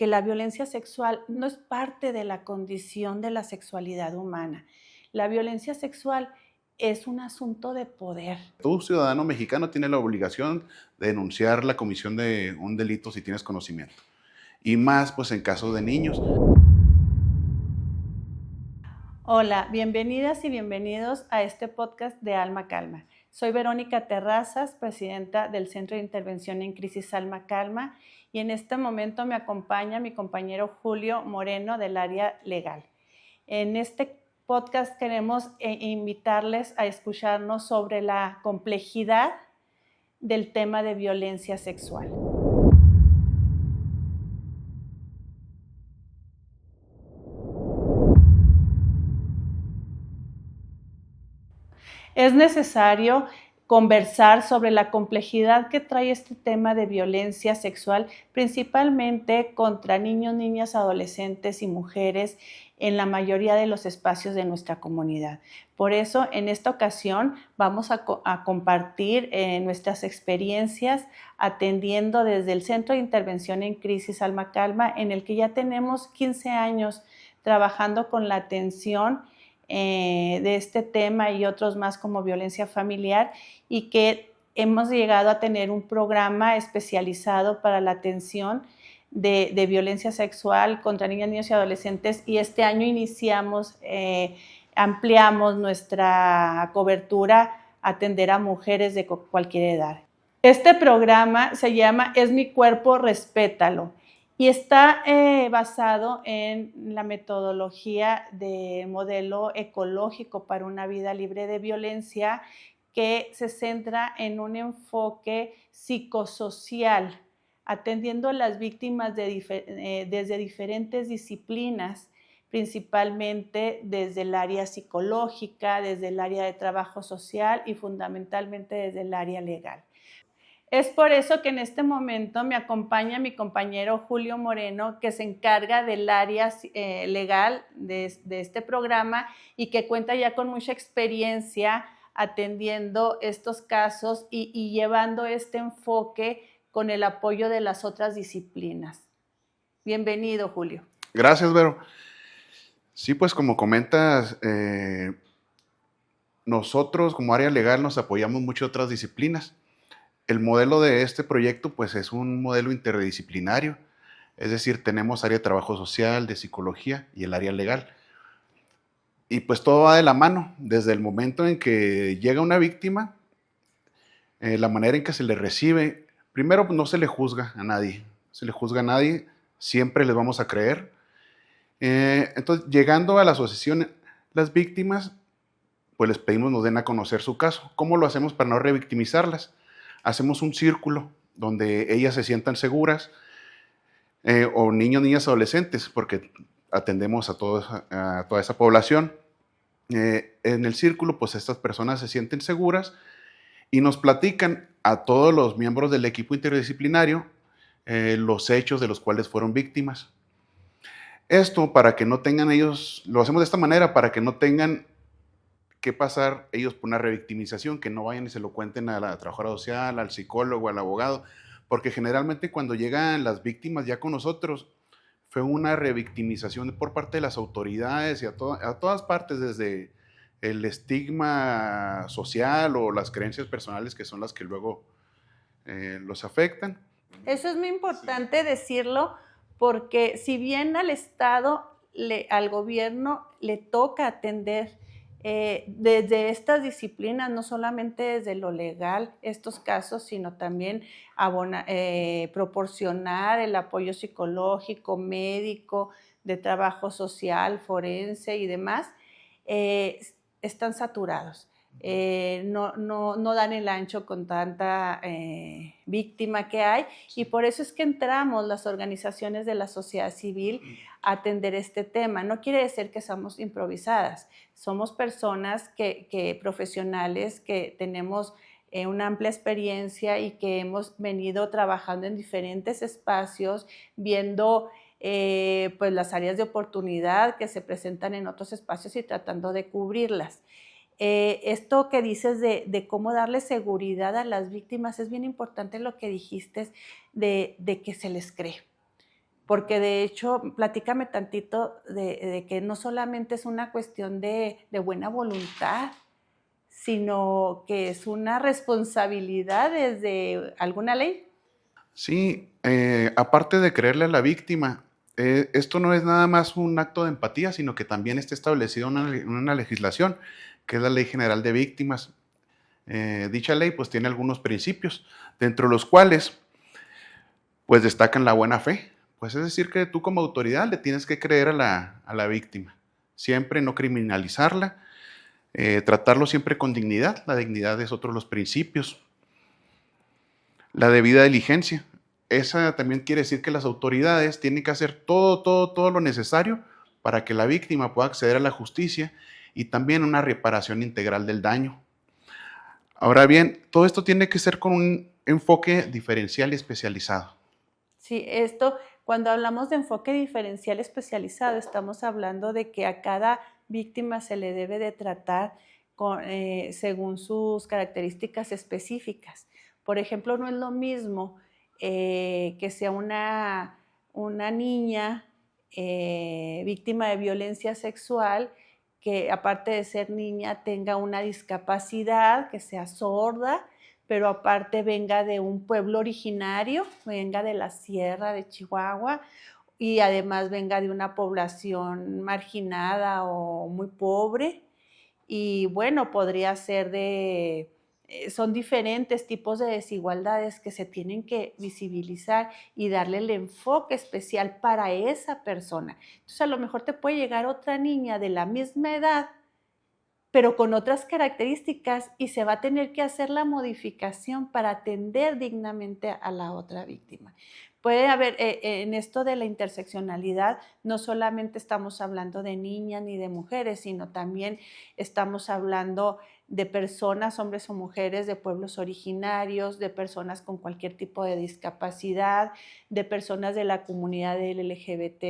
que la violencia sexual no es parte de la condición de la sexualidad humana. La violencia sexual es un asunto de poder. Todo ciudadano mexicano tiene la obligación de denunciar la comisión de un delito si tienes conocimiento. Y más, pues, en caso de niños. Hola, bienvenidas y bienvenidos a este podcast de Alma Calma. Soy Verónica Terrazas, presidenta del Centro de Intervención en Crisis Alma Calma, y en este momento me acompaña mi compañero Julio Moreno del área legal. En este podcast queremos invitarles a escucharnos sobre la complejidad del tema de violencia sexual. Es necesario conversar sobre la complejidad que trae este tema de violencia sexual, principalmente contra niños, niñas, adolescentes y mujeres en la mayoría de los espacios de nuestra comunidad. Por eso, en esta ocasión, vamos a compartir nuestras experiencias atendiendo desde el Centro de Intervención en Crisis Alma Calma, en el que ya tenemos 15 años trabajando con la atención de este tema y otros más como violencia familiar, y que hemos llegado a tener un programa especializado para la atención de violencia sexual contra niñas, niños y adolescentes, y este año ampliamos nuestra cobertura a atender a mujeres de cualquier edad. Este programa se llama Es mi cuerpo, respétalo, y está basado en la metodología de modelo ecológico para una vida libre de violencia, que se centra en un enfoque psicosocial, atendiendo a las víctimas desde diferentes disciplinas, principalmente desde el área psicológica, desde el área de trabajo social y fundamentalmente desde el área legal. Es por eso que en este momento me acompaña mi compañero Julio Moreno, que se encarga del área legal de este programa y que cuenta ya con mucha experiencia atendiendo estos casos y llevando este enfoque con el apoyo de las otras disciplinas. Bienvenido, Julio. Gracias, Vero. Sí, pues como comentas, nosotros como área legal nos apoyamos mucho de otras disciplinas. El modelo de este proyecto, pues, es un modelo interdisciplinario, es decir, tenemos área de trabajo social, de psicología y el área legal. Y pues todo va de la mano, desde el momento en que llega una víctima, la manera en que se le recibe. Primero, no se le juzga a nadie, siempre les vamos a creer. Entonces, llegando a la asociación, las víctimas, pues les pedimos nos den a conocer su caso. ¿Cómo lo hacemos para no revictimizarlas? Hacemos un círculo donde ellas se sientan seguras, o niños, niñas, adolescentes, porque atendemos a toda esa población. En el círculo, pues estas personas se sienten seguras y nos platican a todos los miembros del equipo interdisciplinario los hechos de los cuales fueron víctimas. Esto para que no tengan ellos, lo hacemos de esta manera, para que no tengan que pasar ellos por una revictimización, que no vayan y se lo cuenten a la trabajadora social, al psicólogo, al abogado, porque generalmente cuando llegan las víctimas ya con nosotros, fue una revictimización por parte de las autoridades y a todas partes, desde el estigma social o las creencias personales que son las que luego los afectan. Eso es muy importante decirlo, porque si bien al Estado, al gobierno le toca atender desde estas disciplinas, no solamente desde lo legal estos casos, sino también proporcionar el apoyo psicológico, médico, de trabajo social, forense y demás, están saturados. No dan el ancho con tanta víctima que hay, y por eso es que entramos las organizaciones de la sociedad civil a atender este tema. No quiere decir que somos improvisadas, somos personas profesionales que tenemos una amplia experiencia y que hemos venido trabajando en diferentes espacios, viendo pues las áreas de oportunidad que se presentan en otros espacios y tratando de cubrirlas. Esto que dices de cómo darle seguridad a las víctimas, es bien importante lo que dijiste de que se les cree. Porque de hecho, platícame tantito de que no solamente es una cuestión de buena voluntad, sino que es una responsabilidad desde alguna ley. Sí, aparte de creerle a la víctima, esto no es nada más un acto de empatía, sino que también está establecido una legislación, que es la Ley General de Víctimas. Dicha ley pues tiene algunos principios, dentro de los cuales pues destacan la buena fe. Pues es decir que tú como autoridad le tienes que creer a la víctima, siempre no criminalizarla, tratarlo siempre con dignidad. La dignidad es otro de los principios. La debida diligencia. Esa también quiere decir que las autoridades tienen que hacer todo lo necesario para que la víctima pueda acceder a la justicia y también una reparación integral del daño. Ahora bien, todo esto tiene que ser con un enfoque diferencial y especializado. Sí, esto, cuando hablamos de enfoque diferencial especializado, estamos hablando de que a cada víctima se le debe de tratar según sus características específicas. Por ejemplo, no es lo mismo que sea una niña víctima de violencia sexual, que aparte de ser niña tenga una discapacidad, que sea sorda, pero aparte venga de un pueblo originario, venga de la sierra de Chihuahua y además venga de una población marginada o muy pobre. Y bueno, podría ser son diferentes tipos de desigualdades que se tienen que visibilizar y darle el enfoque especial para esa persona. Entonces a lo mejor te puede llegar otra niña de la misma edad, pero con otras características, y se va a tener que hacer la modificación para atender dignamente a la otra víctima. Puede haber, en esto de la interseccionalidad, no solamente estamos hablando de niñas ni de mujeres, sino también estamos hablando de personas, hombres o mujeres, de pueblos originarios, de personas con cualquier tipo de discapacidad, de personas de la comunidad del LGBT,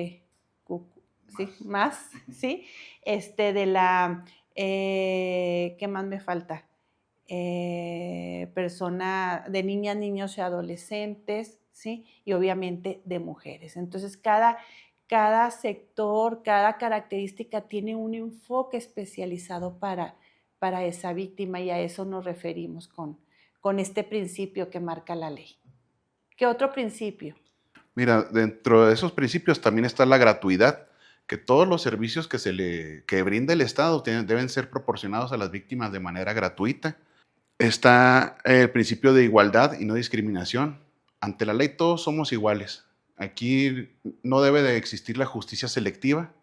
¿sí? Más, ¿sí? De la... ¿qué más me falta? Persona de niñas, niños y adolescentes, ¿sí? Y obviamente de mujeres. Entonces, cada sector, cada característica tiene un enfoque especializado para esa víctima, y a eso nos referimos con este principio que marca la ley. ¿Qué otro principio? Mira, dentro de esos principios también está la gratuidad, que todos los servicios que brinda el Estado deben ser proporcionados a las víctimas de manera gratuita. Está el principio de igualdad y no discriminación. Ante la ley todos somos iguales. Aquí no debe de existir la justicia selectiva,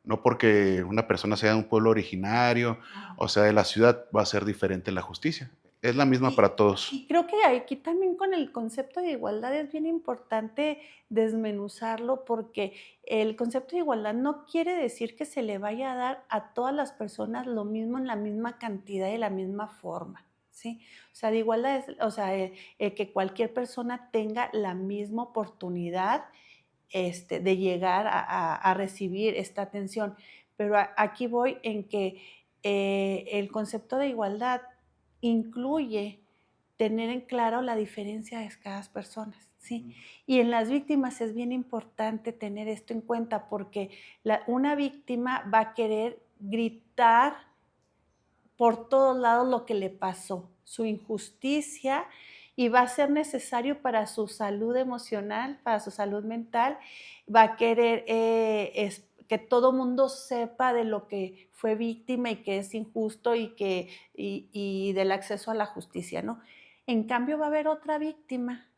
no porque una persona sea de un pueblo originario o sea de la ciudad va a ser diferente la justicia. Es la misma para todos. Y creo que aquí también con el concepto de igualdad es bien importante desmenuzarlo, porque el concepto de igualdad no quiere decir que se le vaya a dar a todas las personas lo mismo en la misma cantidad y de la misma forma, ¿sí? O sea, de igualdad es, o sea, que cualquier persona tenga la misma oportunidad de llegar a recibir esta atención. Pero aquí voy en que el concepto de igualdad incluye tener en claro la diferencia de cada persona, ¿sí? Y en las víctimas es bien importante tener esto en cuenta, porque una víctima va a querer gritar por todos lados lo que le pasó, su injusticia, y va a ser necesario para su salud emocional, para su salud mental, va a querer que todo mundo sepa de lo que fue víctima y que es injusto y del acceso a la justicia, ¿no? En cambio va a haber otra víctima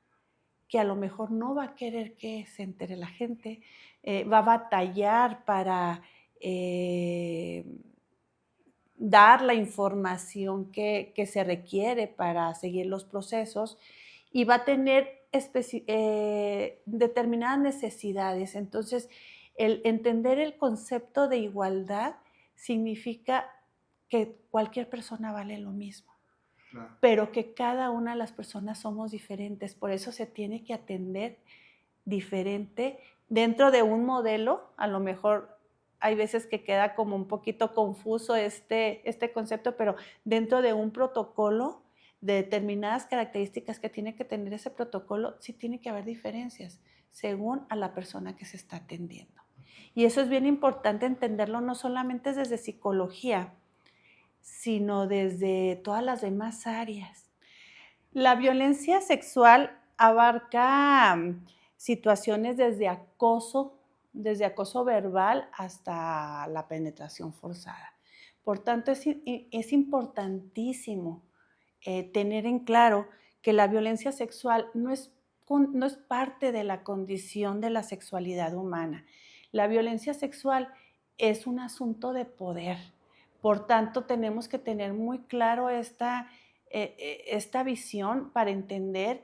que a lo mejor no va a querer que se entere la gente, va a batallar para dar la información que se requiere para seguir los procesos, y va a tener determinadas necesidades. Entonces, el entender el concepto de igualdad significa que cualquier persona vale lo mismo, claro, pero que cada una de las personas somos diferentes. Por eso se tiene que atender diferente dentro de un modelo. A lo mejor hay veces que queda como un poquito confuso este concepto, pero dentro de un protocolo de determinadas características que tiene que tener ese protocolo, sí tiene que haber diferencias. según a la persona que se está atendiendo. Y eso es bien importante entenderlo no solamente desde psicología, sino desde todas las demás áreas. La violencia sexual abarca situaciones desde acoso verbal hasta la penetración forzada. Por tanto, es importantísimo tener en claro que la violencia sexual no es parte de la condición de la sexualidad humana. La violencia sexual es un asunto de poder. Por tanto, tenemos que tener muy claro esta visión para entender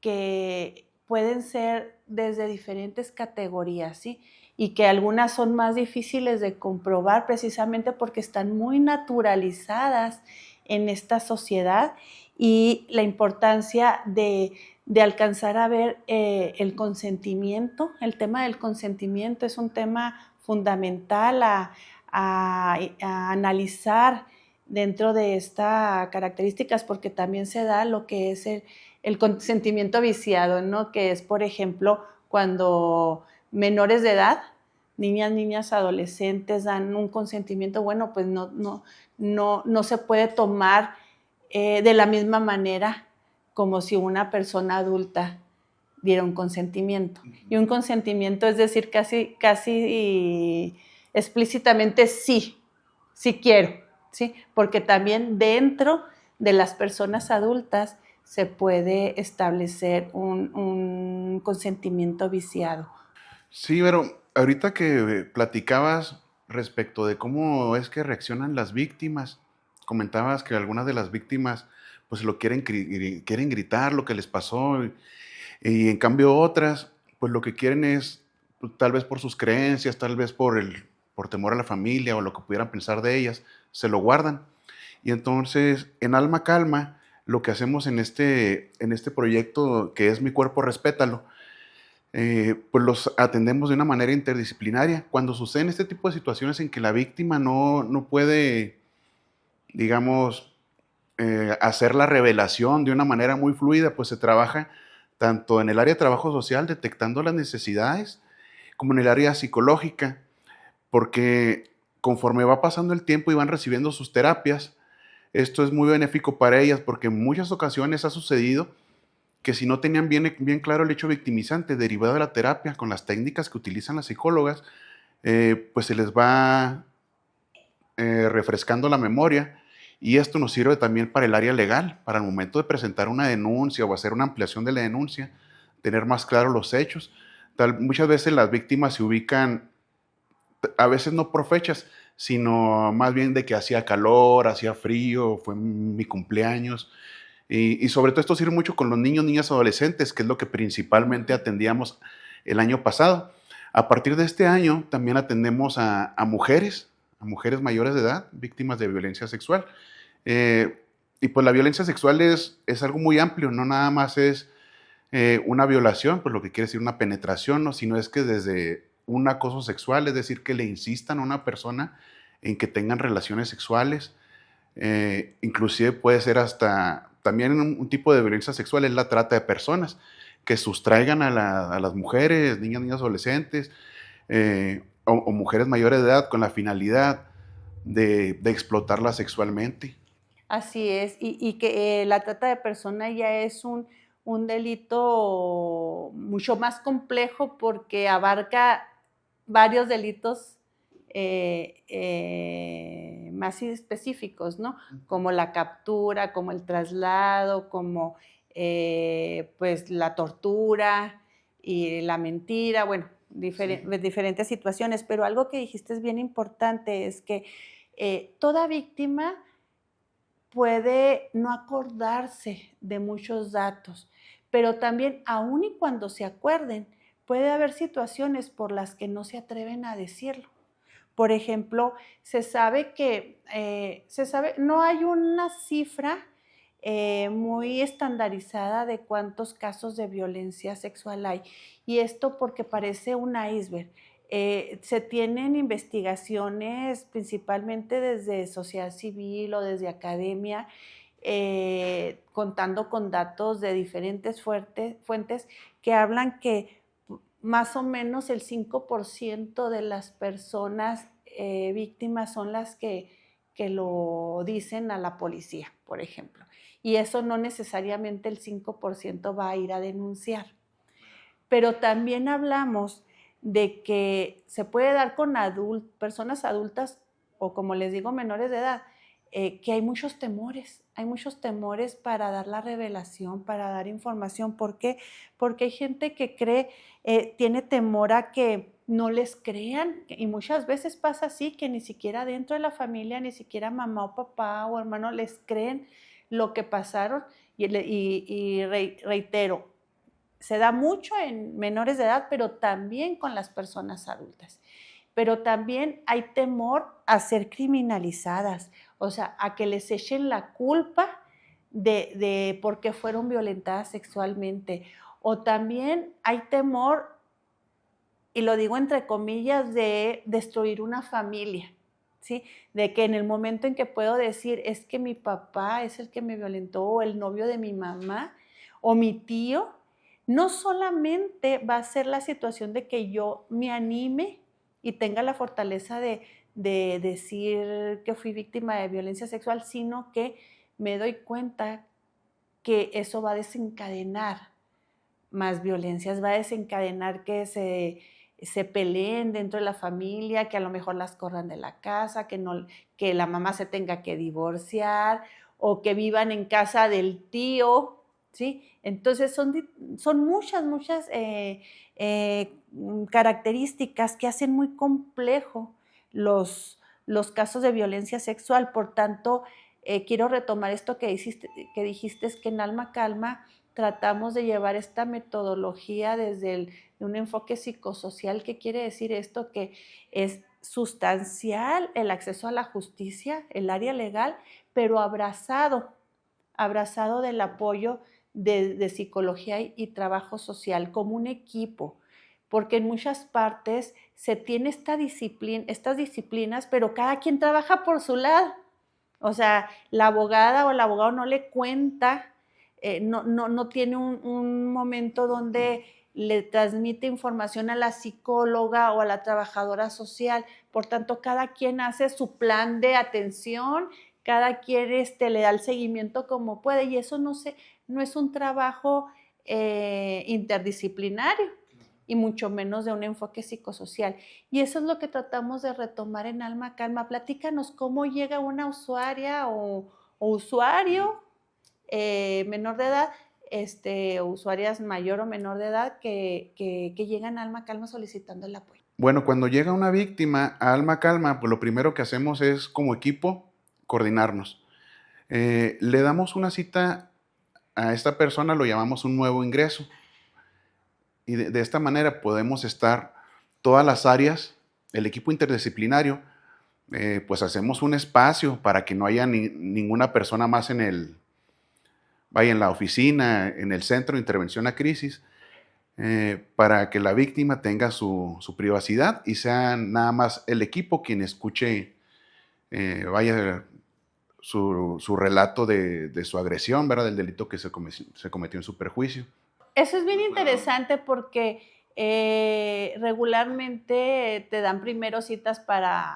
que pueden ser desde diferentes categorías, ¿sí? Y que algunas son más difíciles de comprobar precisamente porque están muy naturalizadas en esta sociedad, y la importancia de alcanzar a ver el consentimiento. El tema del consentimiento es un tema fundamental a analizar dentro de estas características, porque también se da lo que es el consentimiento viciado, ¿no? Que es, por ejemplo, cuando menores de edad, niñas, adolescentes dan un consentimiento, bueno, pues no se puede tomar de la misma manera como si una persona adulta diera un consentimiento. Y un consentimiento es decir casi explícitamente sí quiero, ¿sí? Porque también dentro de las personas adultas se puede establecer un consentimiento viciado. Sí, pero ahorita que platicabas respecto de cómo es que reaccionan las víctimas, comentabas que algunas de las víctimas pues quieren gritar lo que les pasó, y en cambio otras pues lo que quieren es, pues, tal vez por sus creencias, tal vez por temor a la familia o lo que pudieran pensar de ellas, se lo guardan. Y entonces en Alma Calma lo que hacemos en este proyecto que es Mi Cuerpo Respétalo, pues los atendemos de una manera interdisciplinaria. Cuando suceden este tipo de situaciones en que la víctima no puede, digamos, hacer la revelación de una manera muy fluida, pues se trabaja tanto en el área de trabajo social, detectando las necesidades, como en el área psicológica, porque conforme va pasando el tiempo y van recibiendo sus terapias, esto es muy benéfico para ellas, porque en muchas ocasiones ha sucedido que si no tenían bien claro el hecho victimizante derivado de la terapia con las técnicas que utilizan las psicólogas, pues se les va refrescando la memoria, y esto nos sirve también para el área legal, para el momento de presentar una denuncia o hacer una ampliación de la denuncia, tener más claro los hechos. Muchas veces las víctimas se ubican, a veces no por fechas, sino más bien de que hacía calor, hacía frío, fue mi cumpleaños. Y sobre todo esto sirve mucho con los niños, niñas, adolescentes, que es lo que principalmente atendíamos el año pasado. A partir de este año también atendemos a mujeres mayores de edad, víctimas de violencia sexual. Y pues la violencia sexual es algo muy amplio, no nada más es una violación, pues lo que quiere decir una penetración, ¿no? Sino es que desde un acoso sexual, es decir, que le insistan a una persona en que tengan relaciones sexuales, inclusive puede ser hasta, también un tipo de violencia sexual es la trata de personas, que sustraigan a las mujeres, niñas, adolescentes, o mujeres mayores de edad con la finalidad de explotarlas sexualmente. Así es, y que la trata de personas ya es un delito mucho más complejo porque abarca varios delitos más específicos, ¿no? Como la captura, como el traslado, como pues la tortura y la mentira, bueno, diferentes situaciones. Pero algo que dijiste es bien importante, es que toda víctima puede no acordarse de muchos datos, pero también, aun y cuando se acuerden, puede haber situaciones por las que no se atreven a decirlo. Por ejemplo, se sabe que no hay una cifra muy estandarizada de cuántos casos de violencia sexual hay, y esto porque parece un iceberg. Se tienen investigaciones principalmente desde sociedad civil o desde academia, contando con datos de diferentes fuentes que hablan que más o menos el 5% de las personas víctimas son las que lo dicen a la policía, por ejemplo. Y eso no necesariamente el 5% va a ir a denunciar. Pero también hablamos de que se puede dar con personas adultas o, como les digo, menores de edad, que hay muchos temores para dar la revelación, para dar información. ¿Por qué? Porque hay gente que cree, tiene temor a que no les crean, y muchas veces pasa así, que ni siquiera dentro de la familia, ni siquiera mamá o papá o hermano les creen lo que pasaron, y reitero, se da mucho en menores de edad, pero también con las personas adultas. Pero también hay temor a ser criminalizadas, o sea, a que les echen la culpa de por qué fueron violentadas sexualmente. O también hay temor, y lo digo entre comillas, de destruir una familia, ¿sí? De que en el momento en que puedo decir, es que mi papá es el que me violentó, o el novio de mi mamá, o mi tío, no solamente va a ser la situación de que yo me anime y tenga la fortaleza de decir que fui víctima de violencia sexual, sino que me doy cuenta que eso va a desencadenar más violencias, va a desencadenar que se peleen dentro de la familia, que a lo mejor las corran de la casa, que la mamá se tenga que divorciar, o que vivan en casa del tío, ¿sí? Entonces son muchas características que hacen muy complejo los casos de violencia sexual. Por tanto, quiero retomar esto que dijiste, es que en Alma Calma tratamos de llevar esta metodología desde un enfoque psicosocial. ¿Qué quiere decir esto? Que es sustancial el acceso a la justicia, el área legal, pero abrazado del apoyo de psicología y trabajo social, como un equipo, porque en muchas partes se tiene estas disciplinas, pero cada quien trabaja por su lado. O sea, la abogada o el abogado no le cuenta, no tiene un momento donde le transmite información a la psicóloga o a la trabajadora social. Por tanto, cada quien hace su plan de atención, cada quien le da el seguimiento como puede, y eso no es un trabajo interdisciplinario, y mucho menos de un enfoque psicosocial. Y eso es lo que tratamos de retomar en Alma Calma. Platícanos cómo llega una usuaria o usuario menor de edad, o usuarias mayor o menor de edad que llegan a Alma Calma solicitando el apoyo. Bueno, cuando llega una víctima a Alma Calma, pues lo primero que hacemos es, como equipo, coordinarnos. Le damos una cita a esta persona, lo llamamos un nuevo ingreso. Y de esta manera podemos estar todas las áreas, el equipo interdisciplinario, pues hacemos un espacio para que no haya ninguna persona más en la oficina, en el centro de intervención a crisis, para que la víctima tenga su privacidad y sea nada más el equipo quien escuche, su relato de su agresión, ¿verdad? Del delito que se cometió en su perjuicio. Eso es bien interesante porque regularmente te dan primero citas para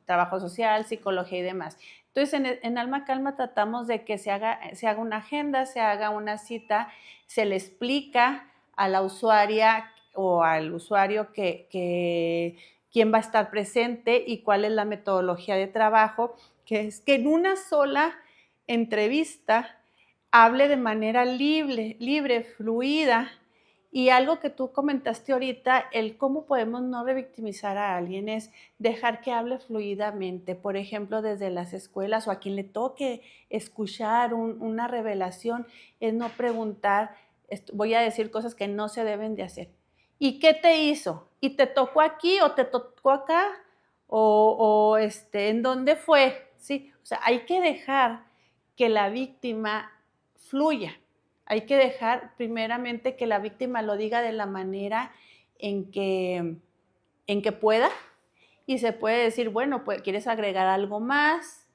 trabajo social, psicología y demás. Entonces, en Alma Calma tratamos de que se haga una agenda, se haga una cita, se le explica a la usuaria o al usuario quién va a estar presente y cuál es la metodología de trabajo, que es que en una sola entrevista hable de manera libre, fluida. Y algo que tú comentaste ahorita, el cómo podemos no revictimizar a alguien, es dejar que hable fluidamente. Por ejemplo, desde las escuelas o a quien le toque escuchar una revelación, es no preguntar, voy a decir cosas que no se deben de hacer. ¿Y qué te hizo? ¿Y te tocó aquí o te tocó acá? ¿O en dónde fue? ¿Sí? O sea, hay que dejar que la víctima fluya. Hay que dejar primeramente que la víctima lo diga de la manera en que pueda, y se puede decir, bueno, pues, ¿quieres agregar algo más?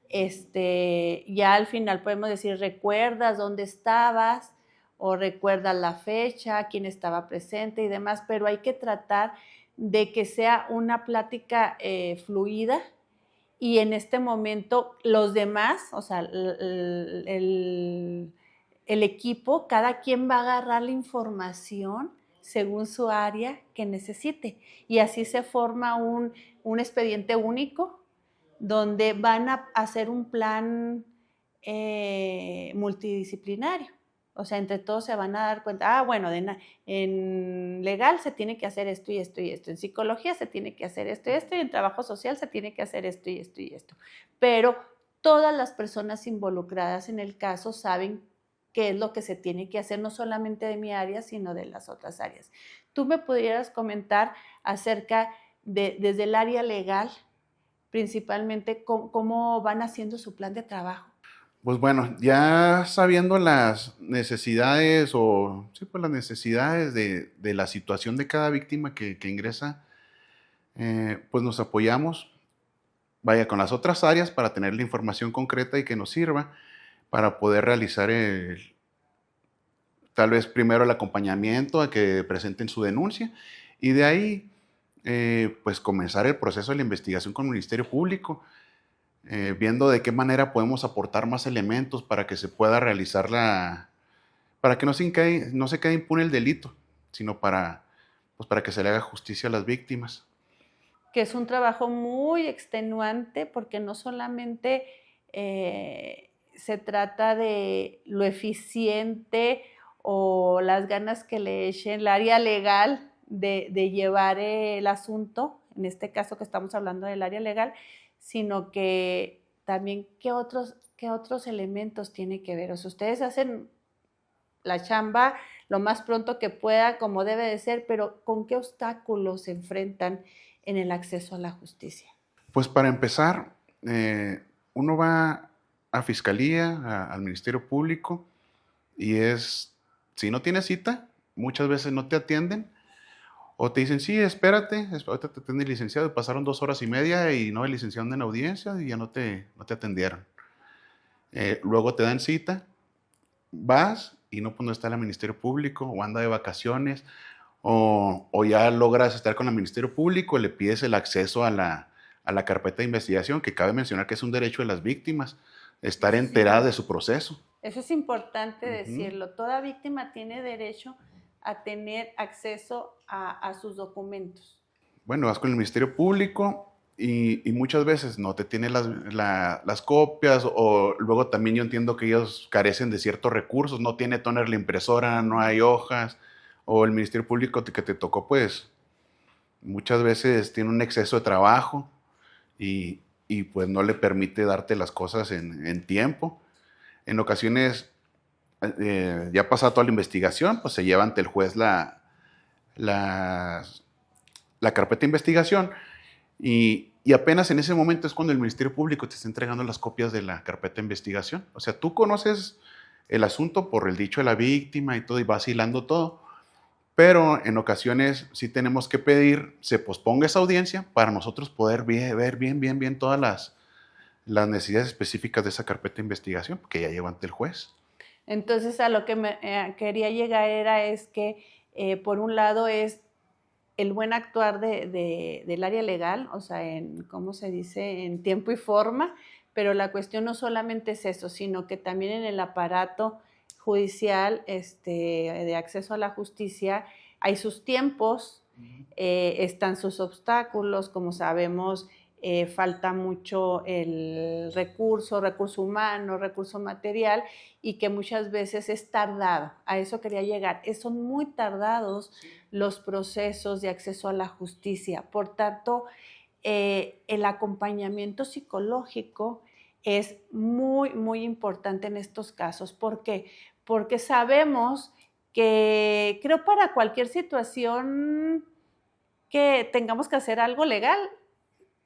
Ya al final podemos decir, ¿recuerdas dónde estabas? o recuerdas la fecha, quién estaba presente y demás, pero hay que tratar de que sea una plática fluida y en este momento los demás, o sea, el equipo, cada quien va a agarrar la información según su área que necesite y así se forma un expediente único donde van a hacer un plan multidisciplinario. O sea, entre todos se van a dar cuenta, bueno, en legal se tiene que hacer esto y esto y esto, en psicología se tiene que hacer esto y esto, y en trabajo social se tiene que hacer esto y esto y esto. Pero todas las personas involucradas en el caso saben qué es lo que se tiene que hacer, no solamente de mi área, sino de las otras áreas. ¿Tú me pudieras comentar acerca desde el área legal, principalmente, cómo van haciendo su plan de trabajo? Pues bueno, ya sabiendo las necesidades o sí, pues las necesidades de la situación de cada víctima que ingresa, pues nos apoyamos, vaya, con las otras áreas para tener la información concreta y que nos sirva para poder realizar tal vez primero el acompañamiento a que presenten su denuncia y de ahí pues comenzar el proceso de la investigación con el Ministerio Público, viendo de qué manera podemos aportar más elementos para que se pueda realizar para que no se quede impune el delito, sino pues para que se le haga justicia a las víctimas. Que es un trabajo muy extenuante porque no solamente se trata de lo eficiente o las ganas que le echen el área legal de llevar el asunto, en este caso que estamos hablando del área legal, sino que también qué otros elementos tiene que ver. O sea, ustedes hacen la chamba lo más pronto que pueda, como debe de ser, pero ¿con qué obstáculos se enfrentan en el acceso a la justicia? Pues para empezar, uno va a Fiscalía, al Ministerio Público, y si no tienes cita, muchas veces no te atienden, o te dicen, sí, espérate, ahorita te atiende el licenciado, y pasaron 2 horas y media y no el licenciado en audiencia y ya no te atendieron. Luego te dan cita, vas y no, pues no está el Ministerio Público, o anda de vacaciones, o ya logras estar con el Ministerio Público y le pides el acceso a la carpeta de investigación, que cabe mencionar que es un derecho de las víctimas, estar enterada de su proceso. Eso es importante decirlo. Toda víctima tiene derecho a tener acceso a sus documentos. Bueno, vas con el Ministerio Público y muchas veces no te tiene las copias, o luego también yo entiendo que ellos carecen de ciertos recursos, no tiene tóner la impresora, no hay hojas, o el Ministerio Público que te tocó, pues muchas veces tiene un exceso de trabajo y pues no le permite darte las cosas en tiempo. En ocasiones, ya pasada toda la investigación, pues se lleva ante el juez la carpeta de investigación y apenas en ese momento es cuando el Ministerio Público te está entregando las copias de la carpeta de investigación. O sea, tú conoces el asunto por el dicho de la víctima y todo, y vas hilando todo, pero en ocasiones sí tenemos que pedir se posponga esa audiencia para nosotros poder ver bien todas las necesidades específicas de esa carpeta de investigación que ya lleva ante el juez. Entonces, a lo que quería llegar es que, por un lado, es el buen actuar del área legal, o sea, ¿cómo se dice?, en tiempo y forma, pero la cuestión no solamente es eso, sino que también en el aparato judicial de acceso a la justicia hay sus tiempos, están sus obstáculos, como sabemos, falta mucho el recurso humano, recurso material, y que muchas veces es tardado. A eso quería llegar. Son muy tardados los procesos de acceso a la justicia. Por tanto, el acompañamiento psicológico es muy importante en estos casos. ¿Por qué? Porque sabemos que, creo, para cualquier situación que tengamos que hacer algo legal,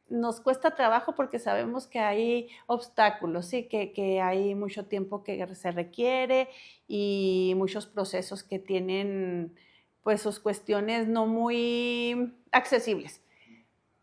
nos cuesta trabajo porque sabemos que hay obstáculos, ¿sí? Que hay mucho tiempo que se requiere y muchos procesos que tienen, pues, sus cuestiones no muy accesibles.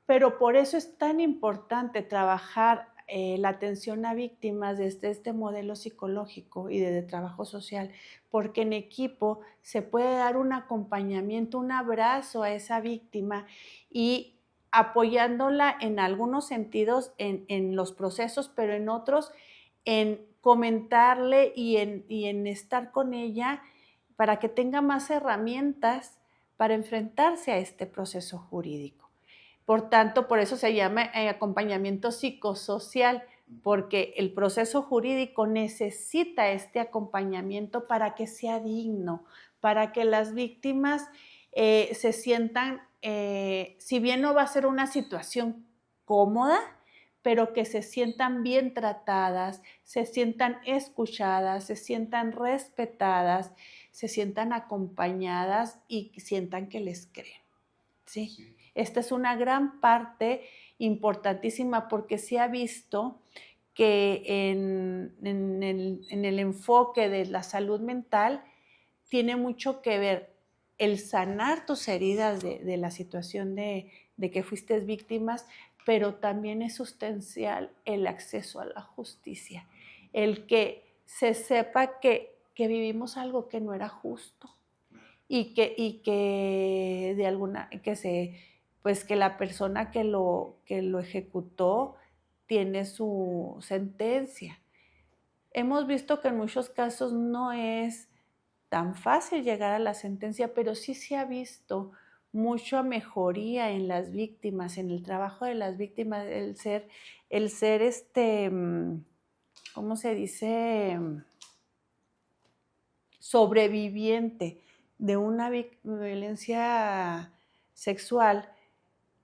Pero por eso es tan importante trabajar la atención a víctimas desde este modelo psicológico y de trabajo social, porque en equipo se puede dar un acompañamiento, un abrazo a esa víctima y apoyándola en algunos sentidos en los procesos, pero en otros en comentarle y en estar con ella para que tenga más herramientas para enfrentarse a este proceso jurídico. Por tanto, por eso se llama acompañamiento psicosocial, porque el proceso jurídico necesita este acompañamiento para que sea digno, para que las víctimas se sientan, si bien no va a ser una situación cómoda, pero que se sientan bien tratadas, se sientan escuchadas, se sientan respetadas, se sientan acompañadas y sientan que les creen. ¿Sí? Sí. Esta es una gran parte importantísima porque se ha visto que en el enfoque de la salud mental tiene mucho que ver el sanar tus heridas de la situación de que fuiste víctimas, pero también es sustancial el acceso a la justicia, el que se sepa que vivimos algo que no era justo y que de alguna, pues que la persona que lo ejecutó tiene su sentencia. Hemos visto que en muchos casos no es tan fácil llegar a la sentencia, pero sí se ha visto mucha mejoría en las víctimas, en el trabajo de las víctimas, el ser ¿cómo se dice? Sobreviviente de una violencia sexual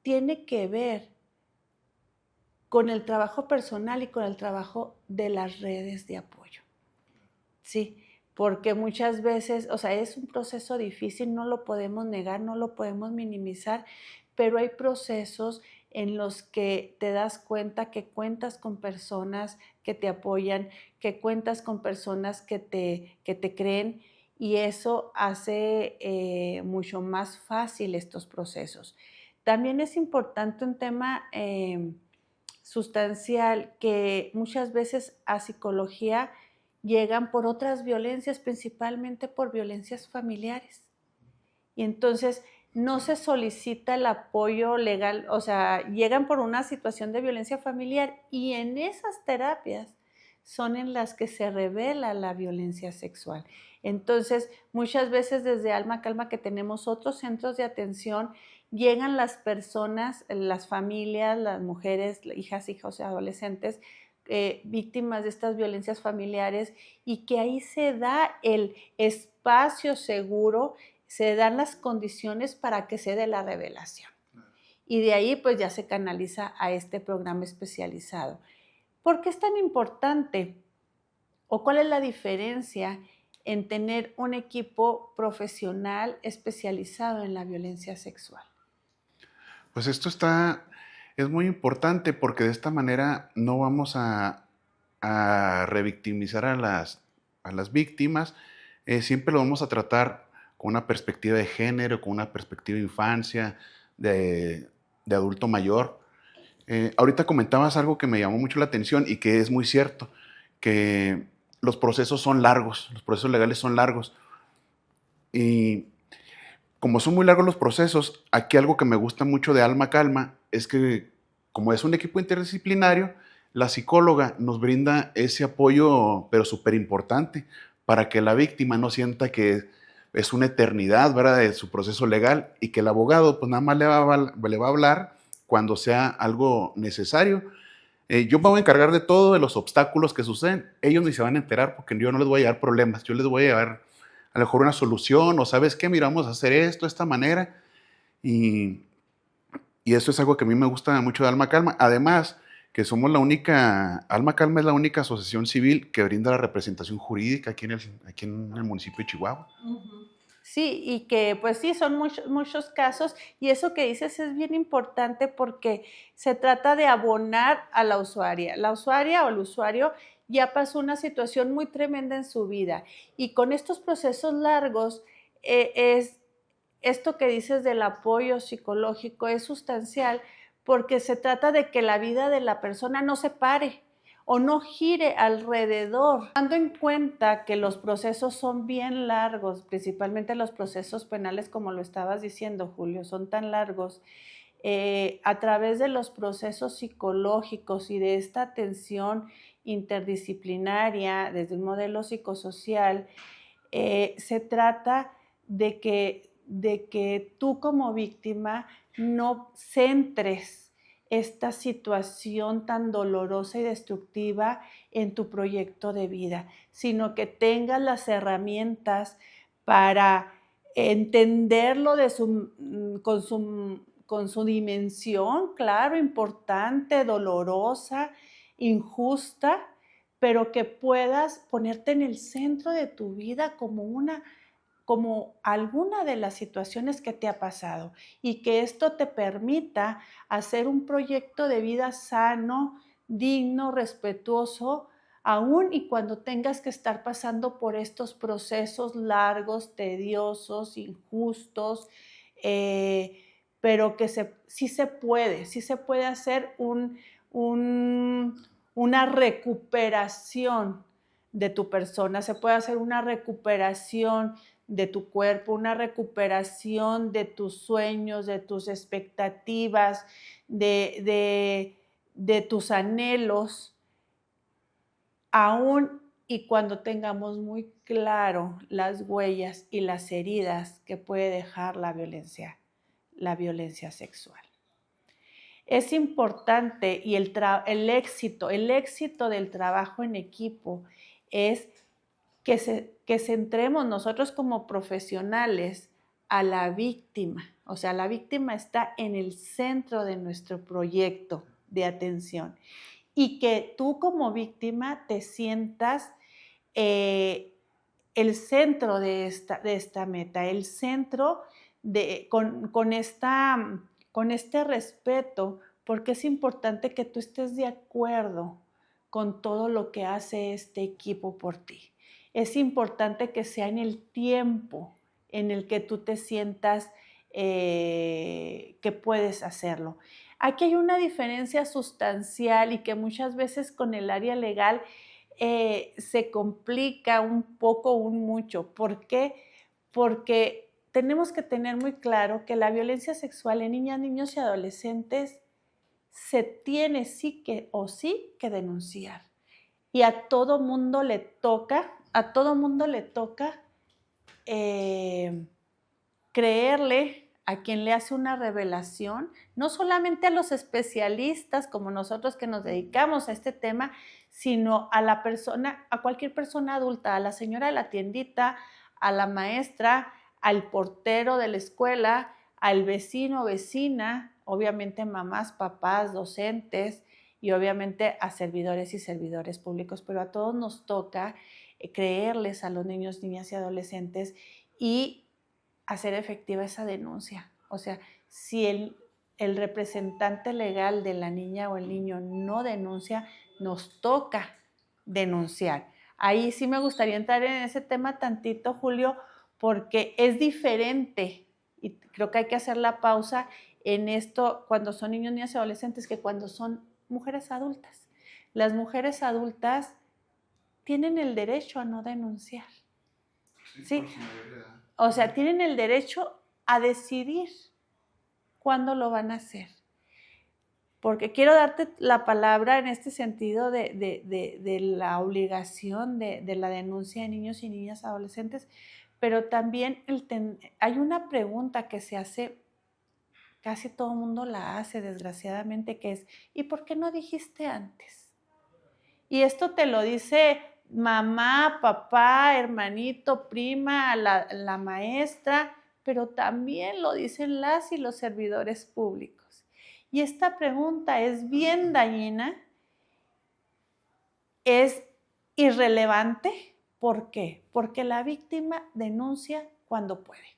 tiene que ver con el trabajo personal y con el trabajo de las redes de apoyo. Sí, porque muchas veces, o sea, es un proceso difícil, no lo podemos negar, no lo podemos minimizar, pero hay procesos en los que te das cuenta que cuentas con personas que te apoyan, que cuentas con personas que te creen, y eso hace mucho más fácil estos procesos. También es importante un tema sustancial que muchas veces a psicología llegan por otras violencias, principalmente por violencias familiares. Y entonces no se solicita el apoyo legal, o sea, llegan por una situación de violencia familiar y en esas terapias son en las que se revela la violencia sexual. Entonces, muchas veces desde Alma Calma, que tenemos otros centros de atención, llegan las personas, las familias, las mujeres, hijas, hijos, adolescentes, víctimas de estas violencias familiares, y que ahí se da el espacio seguro, se dan las condiciones para que se dé la revelación. Y de ahí pues ya se canaliza a este programa especializado. ¿Por qué es tan importante? ¿O cuál es la diferencia en tener un equipo profesional especializado en la violencia sexual? Pues es muy importante porque de esta manera no vamos a revictimizar a las víctimas. Siempre lo vamos a tratar con una perspectiva de género, con una perspectiva de infancia, de adulto mayor. Ahorita comentabas algo que me llamó mucho la atención y que es muy cierto, que los procesos son largos, los procesos legales son largos. Y como son muy largos los procesos, aquí algo que me gusta mucho de Alma Calma es que, como es un equipo interdisciplinario, la psicóloga nos brinda ese apoyo, pero súper importante, para que la víctima no sienta que es una eternidad, ¿verdad?, de su proceso legal, y que el abogado pues nada más le va a hablar cuando sea algo necesario. Yo me voy a encargar de todo, de los obstáculos que suceden. Ellos ni se van a enterar porque yo no les voy a llevar problemas, yo les voy a llevar a lo mejor una solución, o ¿sabes qué? Mira, vamos a hacer esto de esta manera. Y eso es algo que a mí me gusta mucho de Alma Calma. Además, que somos Alma Calma es la única asociación civil que brinda la representación jurídica aquí en el municipio de Chihuahua. Sí, y que pues sí, son muchos casos, y eso que dices es bien importante porque se trata de abonar a la usuaria. La usuaria o el usuario ya pasó una situación muy tremenda en su vida, y con estos procesos largos es esto que dices del apoyo psicológico es sustancial, porque se trata de que la vida de la persona no se pare o no gire alrededor. Dando en cuenta que los procesos son bien largos, principalmente los procesos penales, como lo estabas diciendo, Julio, son tan largos, a través de los procesos psicológicos y de esta atención interdisciplinaria desde un modelo psicosocial, se trata de que tú como víctima no centres esta situación tan dolorosa y destructiva en tu proyecto de vida, sino que tengas las herramientas para entenderlo con su dimensión, claro, importante, dolorosa, injusta, pero que puedas ponerte en el centro de tu vida como alguna de las situaciones que te ha pasado y que esto te permita hacer un proyecto de vida sano, digno, respetuoso, aún y cuando tengas que estar pasando por estos procesos largos, tediosos, injustos, pero que sí se puede hacer una recuperación de tu persona, se puede hacer una recuperación de tu cuerpo, una recuperación de tus sueños, de tus expectativas, de tus anhelos, aún y cuando tengamos muy claro las huellas y las heridas que puede dejar la violencia sexual. Es importante y el éxito del trabajo en equipo es que centremos nosotros como profesionales a la víctima. O sea, la víctima está en el centro de nuestro proyecto de atención y que tú como víctima te sientas el centro de esta meta, el centro con este respeto, porque es importante que tú estés de acuerdo con todo lo que hace este equipo por ti. Es importante que sea en el tiempo en el que tú te sientas que puedes hacerlo. Aquí hay una diferencia sustancial y que muchas veces con el área legal se complica un poco, un mucho. ¿Por qué? Porque tenemos que tener muy claro que la violencia sexual en niñas, niños y adolescentes se tiene sí que denunciar. Y a todo mundo le toca creerle a quien le hace una revelación, no solamente a los especialistas como nosotros que nos dedicamos a este tema, sino a la persona, a cualquier persona adulta, a la señora de la tiendita, a la maestra, al portero de la escuela, al vecino o vecina, obviamente mamás, papás, docentes y obviamente a servidores y servidores públicos, pero a todos nos toca creerles a los niños, niñas y adolescentes y hacer efectiva esa denuncia. O sea, si el representante legal de la niña o el niño no denuncia, nos toca denunciar. Ahí sí me gustaría entrar en ese tema tantito, Julio, porque es diferente y creo que hay que hacer la pausa en esto cuando son niños, niñas y adolescentes que cuando son mujeres adultas. Las mujeres adultas tienen el derecho a no denunciar. ¿Sí? O sea, tienen el derecho a decidir cuándo lo van a hacer. Porque quiero darte la palabra en este sentido de la obligación de la denuncia de niños y niñas adolescentes, pero también hay una pregunta que se hace, casi todo el mundo la hace desgraciadamente, que es, ¿y por qué no dijiste antes? Y esto te lo dice mamá, papá, hermanito, prima, la maestra, pero también lo dicen las y los servidores públicos. Y esta pregunta es bien dañina, es irrelevante. ¿Por qué? Porque la víctima denuncia cuando puede.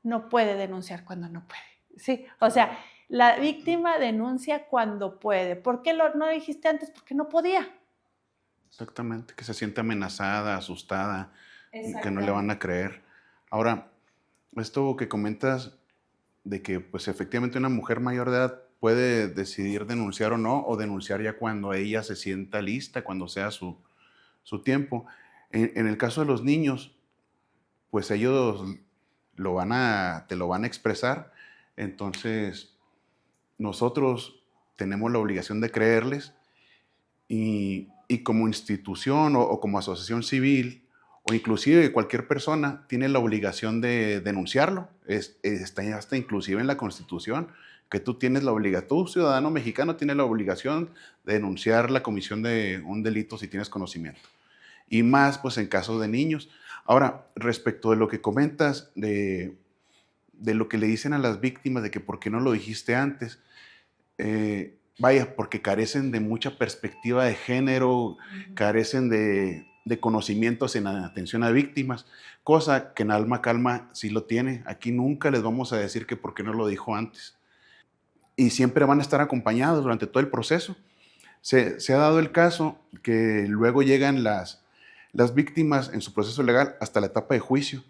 No puede denunciar cuando no puede. ¿Sí? O sea, la víctima denuncia cuando puede. ¿Por qué no dijiste antes? Porque no podía. Exactamente, que se siente amenazada, asustada, que no le van a creer. Ahora, esto que comentas de que pues efectivamente una mujer mayor de edad puede decidir denunciar o no, o denunciar ya cuando ella se sienta lista, cuando sea su tiempo. En el caso de los niños, pues ellos te lo van a expresar, entonces nosotros tenemos la obligación de creerles y como institución o como asociación civil o inclusive cualquier persona tiene la obligación de denunciarlo. Está hasta inclusive en la Constitución que tú tienes la obligación, tú ciudadano mexicano tienes la obligación de denunciar la comisión de un delito si tienes conocimiento. Y más pues en casos de niños. Ahora, respecto de lo que comentas de lo que le dicen a las víctimas de que por qué no lo dijiste antes, vaya, porque carecen de mucha perspectiva de género, carecen de conocimientos en atención a víctimas, cosa que en Alma Calma sí lo tiene. Aquí nunca les vamos a decir que por qué no lo dijo antes. Y siempre van a estar acompañados durante todo el proceso. Se ha dado el caso que luego llegan las víctimas en su proceso legal hasta la etapa de juicio.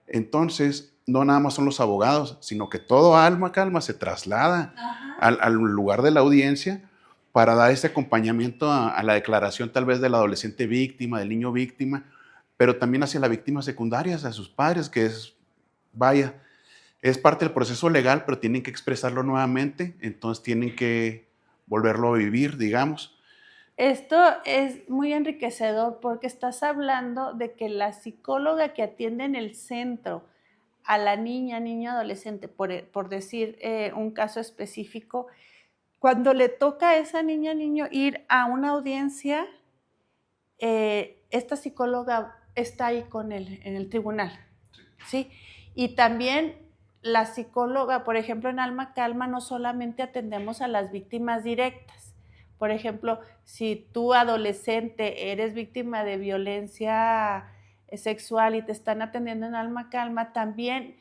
Entonces, no nada más son los abogados, sino que todo Alma Calma se traslada al lugar de la audiencia para dar ese acompañamiento a la declaración tal vez del adolescente víctima, del niño víctima, pero también hacia la víctima secundaria, hacia sus padres, que es, vaya, es parte del proceso legal, pero tienen que expresarlo nuevamente, entonces tienen que volverlo a vivir, digamos. Esto es muy enriquecedor porque estás hablando de que la psicóloga que atiende en el centro a la niña, niño, adolescente, por decir un caso específico, cuando le toca a esa niña, niño ir a una audiencia, esta psicóloga está ahí con él en el tribunal, ¿sí? Y también la psicóloga, por ejemplo, en Alma Calma no solamente atendemos a las víctimas directas. Por ejemplo, si tú adolescente eres víctima de violencia sexual y te están atendiendo en Alma Calma, también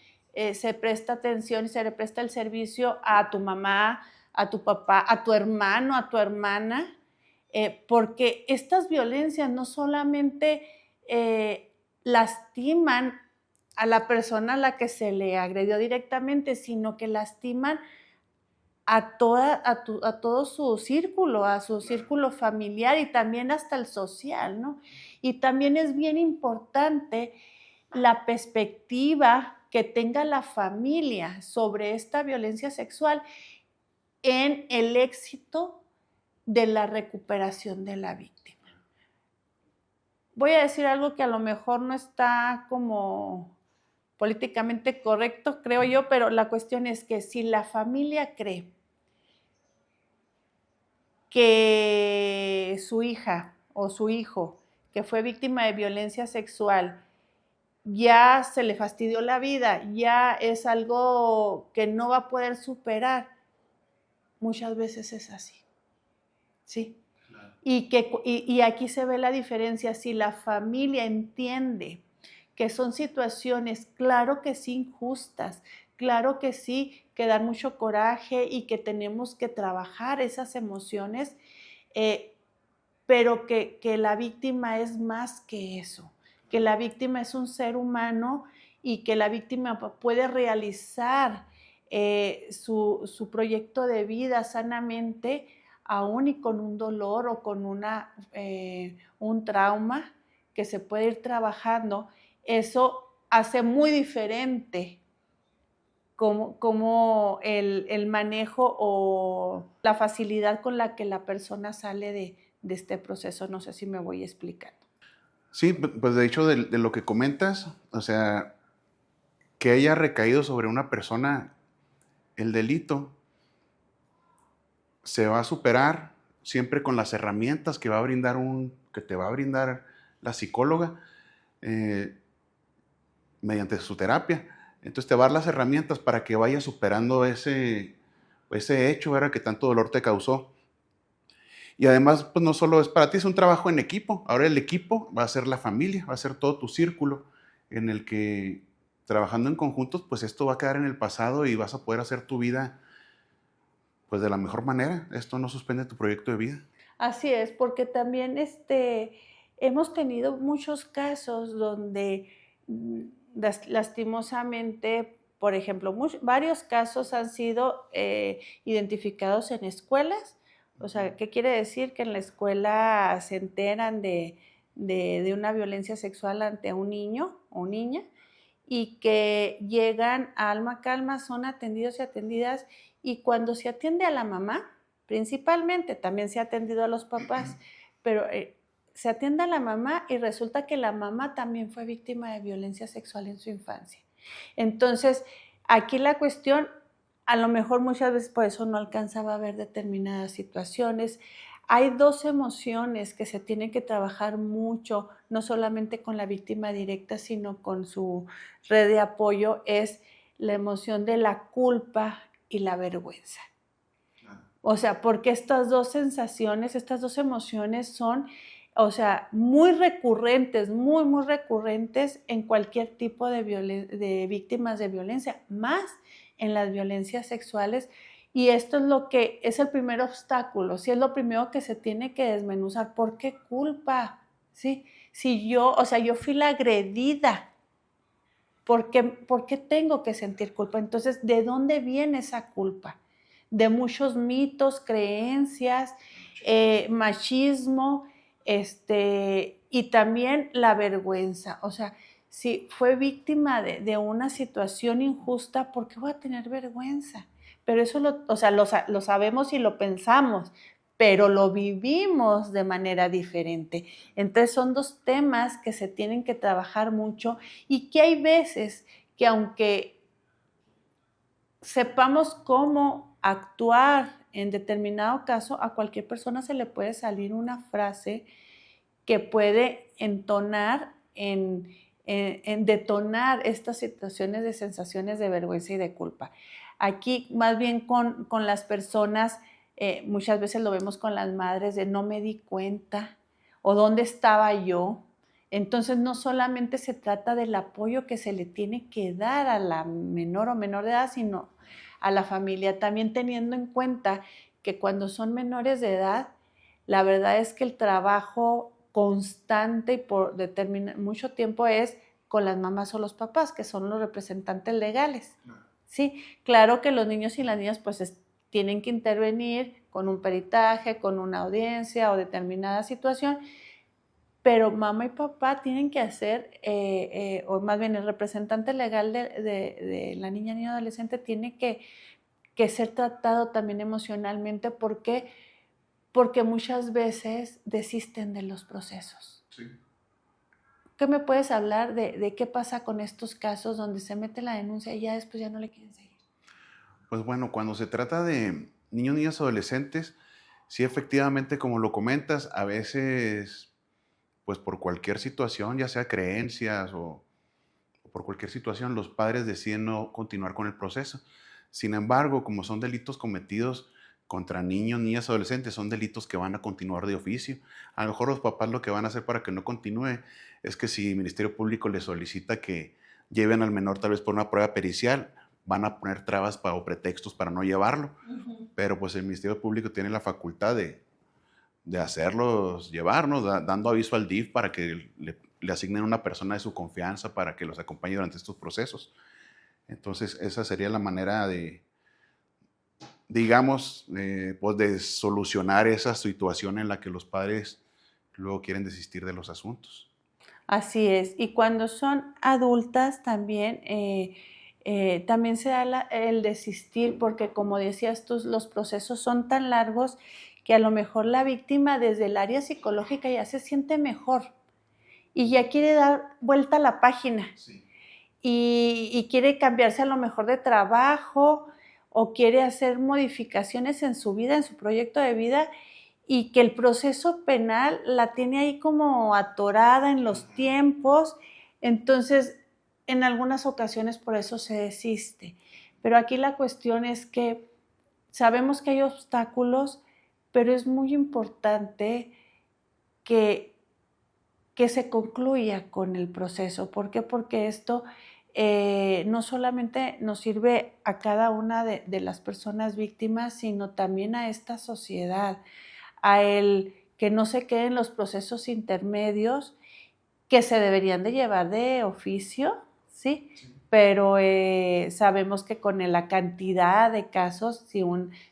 se presta atención y se le presta el servicio a tu mamá, a tu papá, a tu hermano, a tu hermana, porque estas violencias no solamente lastiman a la persona a la que se le agredió directamente, sino que lastiman a todo su círculo, a su círculo familiar y también hasta el social, ¿no? Y también es bien importante la perspectiva que tenga la familia sobre esta violencia sexual en el éxito de la recuperación de la víctima. Voy a decir algo que a lo mejor no está como políticamente correcto, creo yo, pero la cuestión es que si la familia cree que su hija o su hijo que fue víctima de violencia sexual ya se le fastidió la vida, ya es algo que no va a poder superar, muchas veces es así, ¿sí? Claro. Y aquí se ve la diferencia. Si la familia entiende que son situaciones, claro que sí, injustas, claro que sí, que dan mucho coraje y que tenemos que trabajar esas emociones, pero que la víctima es más que eso, que la víctima es un ser humano y que la víctima puede realizar su proyecto de vida sanamente, aún y con un dolor o con un trauma que se puede ir trabajando. Eso hace muy diferente como el manejo o la facilidad con la que la persona sale de este proceso. No sé si me voy explicando. Sí, pues de hecho de lo que comentas, o sea, que haya recaído sobre una persona el delito, se va a superar siempre con las herramientas que te va a brindar la psicóloga mediante su terapia. Entonces te va a dar las herramientas para que vayas superando ese hecho, ¿verdad?, que tanto dolor te causó. Y además, pues no solo es para ti, es un trabajo en equipo. Ahora el equipo va a ser la familia, va a ser todo tu círculo en el que trabajando en conjuntos, pues esto va a quedar en el pasado y vas a poder hacer tu vida pues de la mejor manera. Esto no suspende tu proyecto de vida. Así es, porque también hemos tenido muchos casos donde lastimosamente por ejemplo, varios casos han sido identificados en escuelas. O sea, ¿qué quiere decir? Que en la escuela se enteran de una violencia sexual ante un niño o niña y que llegan a Alma Calma, son atendidos y atendidas, y cuando se atiende a la mamá, principalmente, también se ha atendido a los papás, pero se atiende a la mamá y resulta que la mamá también fue víctima de violencia sexual en su infancia. Entonces, aquí la cuestión, a lo mejor muchas veces por eso no alcanzaba a ver determinadas situaciones. Hay dos emociones que se tienen que trabajar mucho, no solamente con la víctima directa, sino con su red de apoyo, es la emoción de la culpa y la vergüenza. O sea, porque estas dos sensaciones, estas dos emociones son, o sea, muy recurrentes, muy, muy recurrentes en cualquier tipo de víctimas de violencia, más en las violencias sexuales. Y esto es lo que es el primer obstáculo, ¿sí? Es lo primero que se tiene que desmenuzar. ¿Por qué culpa? ¿Sí? Si yo fui la agredida, ¿por qué tengo que sentir culpa? Entonces, ¿de dónde viene esa culpa? De muchos mitos, creencias, machismo, y también la vergüenza. O sea, si fue víctima de una situación injusta, ¿por qué voy a tener vergüenza? Pero eso lo sabemos y lo pensamos, pero lo vivimos de manera diferente. Entonces son dos temas que se tienen que trabajar mucho y que hay veces que aunque sepamos cómo actuar en determinado caso, a cualquier persona se le puede salir una frase que puede entonar en detonar estas situaciones de sensaciones de vergüenza y de culpa. Aquí más bien con las personas, muchas veces lo vemos con las madres de no me di cuenta o dónde estaba yo. Entonces no solamente se trata del apoyo que se le tiene que dar a la menor o menor de edad, sino a la familia, también teniendo en cuenta que cuando son menores de edad, la verdad es que el trabajo constante y por mucho tiempo es con las mamás o los papás, que son los representantes legales. Sí, claro que los niños y las niñas pues tienen que intervenir con un peritaje, con una audiencia o determinada situación, pero mamá y papá tienen que hacer, o más bien el representante legal de la niña y adolescente tiene que ser tratado también emocionalmente. ¿Por qué? Porque muchas veces desisten de los procesos. Sí. ¿Qué me puedes hablar de qué pasa con estos casos donde se mete la denuncia y ya después ya no le quieren seguir? Pues bueno, cuando se trata de niños, niñas, adolescentes, sí, efectivamente, como lo comentas, a veces, pues por cualquier situación, ya sea creencias o por cualquier situación, los padres deciden no continuar con el proceso. Sin embargo, como son delitos cometidos contra niños, niñas, adolescentes, son delitos que van a continuar de oficio. A lo mejor los papás lo que van a hacer para que no continúe es que si el Ministerio Público les solicita que lleven al menor tal vez por una prueba pericial, van a poner trabas o pretextos para no llevarlo. Pero pues el Ministerio Público tiene la facultad de hacerlos llevar, ¿no? Dando aviso al DIF para que le asignen una persona de su confianza para que los acompañe durante estos procesos. Entonces, esa sería la manera de, digamos, pues de solucionar esa situación en la que los padres luego quieren desistir de los asuntos. Así es. Y cuando son adultas también, también se da el desistir porque, como decías tú, los procesos son tan largos que a lo mejor la víctima desde el área psicológica ya se siente mejor y ya quiere dar vuelta a la página. Sí. Y quiere cambiarse a lo mejor de trabajo o quiere hacer modificaciones en su vida, en su proyecto de vida, y que el proceso penal la tiene ahí como atorada en los tiempos. Entonces, en algunas ocasiones por eso se desiste. Pero aquí la cuestión es que sabemos que hay obstáculos, pero es muy importante que se concluya con el proceso. ¿Por qué? Porque esto no solamente nos sirve a cada una de las personas víctimas, sino también a esta sociedad, a el que no se queden los procesos intermedios que se deberían de llevar de oficio, ¿sí? Sí. pero sabemos que con la cantidad de casos,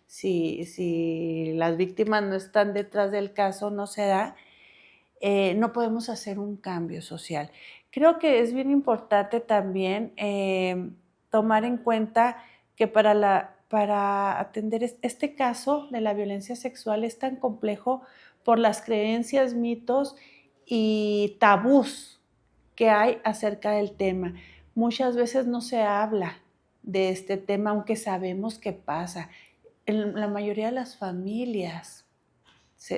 si las víctimas no están detrás del caso, no se da, no podemos hacer un cambio social. Creo que es bien importante también tomar en cuenta que para atender este caso de la violencia sexual es tan complejo por las creencias, mitos y tabús que hay acerca del tema. Muchas veces no se habla de este tema, aunque sabemos que pasa. En la mayoría de las familias,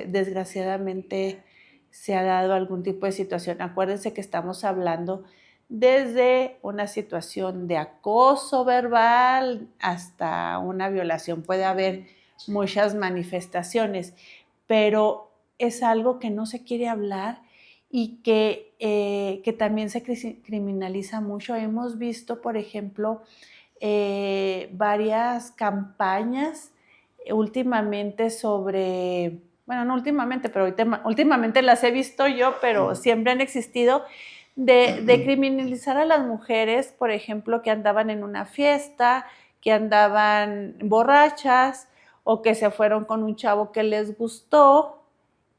desgraciadamente, se ha dado algún tipo de situación. Acuérdense que estamos hablando desde una situación de acoso verbal hasta una violación. Puede haber muchas manifestaciones, pero es algo que no se quiere hablar y que también se criminaliza mucho. Hemos visto, por ejemplo, varias campañas últimamente sobre, bueno, no últimamente, pero últimamente las he visto yo, pero siempre han existido, de criminalizar a las mujeres, por ejemplo, que andaban en una fiesta, que andaban borrachas o que se fueron con un chavo que les gustó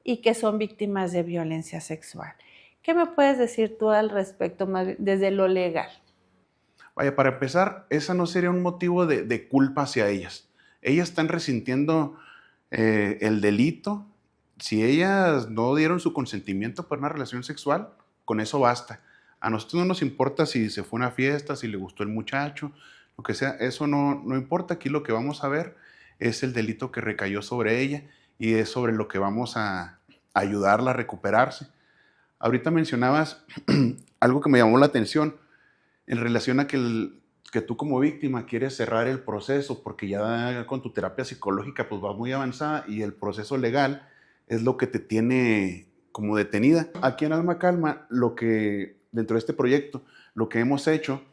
y que son víctimas de violencia sexual. ¿Qué me puedes decir tú al respecto, desde lo legal? Vaya, para empezar, esa no sería un motivo de culpa hacia ellas. Ellas están resintiendo el delito. Si ellas no dieron su consentimiento para una relación sexual, con eso basta. A nosotros no nos importa si se fue a una fiesta, si le gustó el muchacho, lo que sea, eso no importa. Aquí lo que vamos a ver es el delito que recayó sobre ella y es sobre lo que vamos a ayudarla a recuperarse. Ahorita mencionabas algo que me llamó la atención en relación a que tú como víctima quieres cerrar el proceso porque ya con tu terapia psicológica pues vas muy avanzada y el proceso legal es lo que te tiene como detenida. Aquí en Alma Calma, dentro de este proyecto, lo que hemos hecho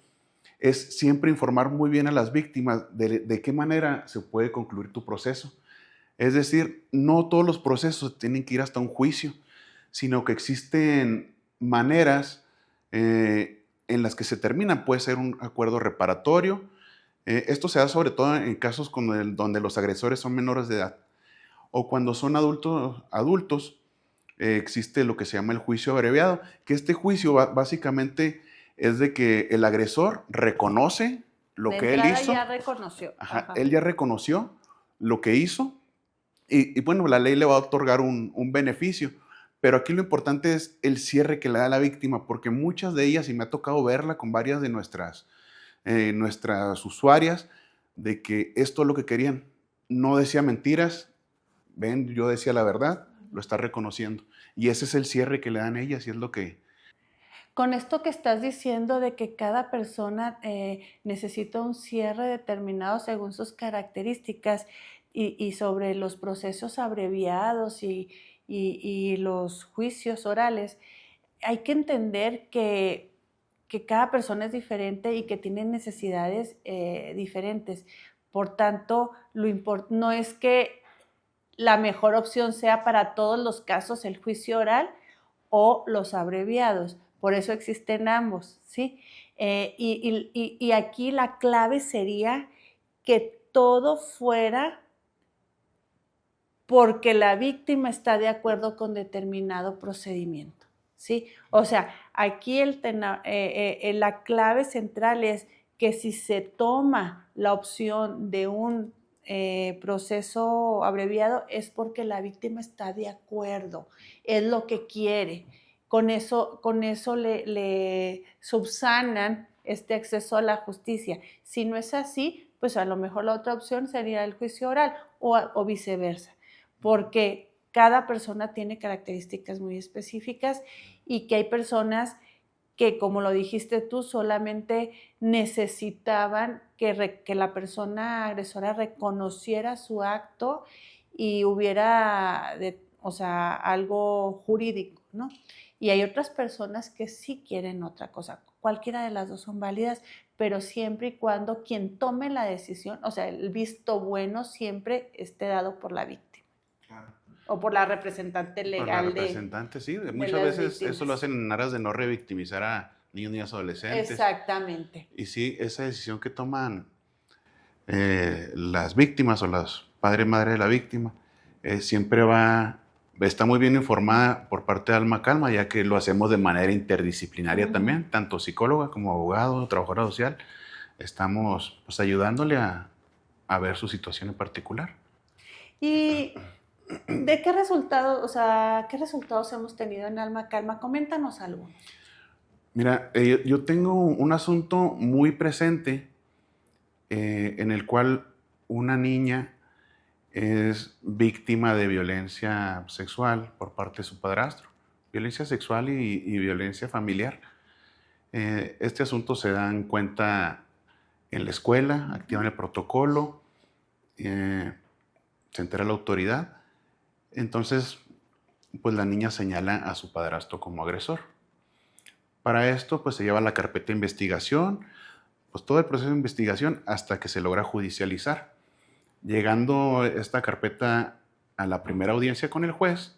es siempre informar muy bien a las víctimas de qué manera se puede concluir tu proceso. Es decir, no todos los procesos tienen que ir hasta un juicio, sino que existen maneras en las que se terminan. Puede ser un acuerdo reparatorio. Esto se da sobre todo en casos donde los agresores son menores de edad. O cuando son adultos existe lo que se llama el juicio abreviado, que este juicio básicamente es de que el agresor reconoce lo que él hizo. Ya reconoció. Ajá, él ya reconoció lo que hizo y bueno, la ley le va a otorgar un beneficio. Pero aquí lo importante es el cierre que le da a la víctima, porque muchas de ellas, y me ha tocado verla con varias de nuestras usuarias, de que esto es lo que querían. No decía mentiras, ven, yo decía la verdad, lo está reconociendo. Y ese es el cierre que le dan ellas y es lo que... Con esto que estás diciendo de que cada persona necesita un cierre determinado según sus características y sobre los procesos abreviados y los juicios orales, hay que entender que cada persona es diferente y que tiene necesidades diferentes. Por tanto, no es que la mejor opción sea para todos los casos el juicio oral o los abreviados. Por eso existen ambos, ¿sí? Y aquí la clave sería que todo fuera porque la víctima está de acuerdo con determinado procedimiento, ¿sí? O sea, aquí la clave central es que si se toma la opción de un proceso abreviado es porque la víctima está de acuerdo, es lo que quiere. Con eso le subsanan este acceso a la justicia. Si no es así, pues a lo mejor la otra opción sería el juicio oral o viceversa, porque cada persona tiene características muy específicas y que hay personas que, como lo dijiste tú, solamente necesitaban que la persona agresora reconociera su acto y hubiera, algo jurídico, ¿no? Y hay otras personas que sí quieren otra cosa. Cualquiera de las dos son válidas, pero siempre y cuando quien tome la decisión, o sea, el visto bueno siempre esté dado por la víctima. Claro. O por la representante legal. Por la representante, sí. Muchas veces víctimas. Eso lo hacen en aras de no revictimizar niños, niñas, adolescentes. Exactamente. Y sí, esa decisión que toman las víctimas o los padres, madre de la víctima, siempre está muy bien informada por parte de Alma Calma, ya que lo hacemos de manera interdisciplinaria también, tanto psicóloga como abogado, trabajadora social. Estamos pues ayudándole a ver su situación en particular. ¿Y de qué resultados, o sea, qué resultados hemos tenido en Alma Calma? Coméntanos algunos. Mira, yo tengo un asunto muy presente en el cual una niña es víctima de violencia sexual por parte de su padrastro. Violencia sexual y violencia familiar. Este asunto se da en cuenta en la escuela, activan el protocolo, se entera la autoridad. Entonces, pues la niña señala a su padrastro como agresor. Para esto, pues se lleva la carpeta de investigación, pues todo el proceso de investigación hasta que se logra judicializar. Llegando esta carpeta a la primera audiencia con el juez,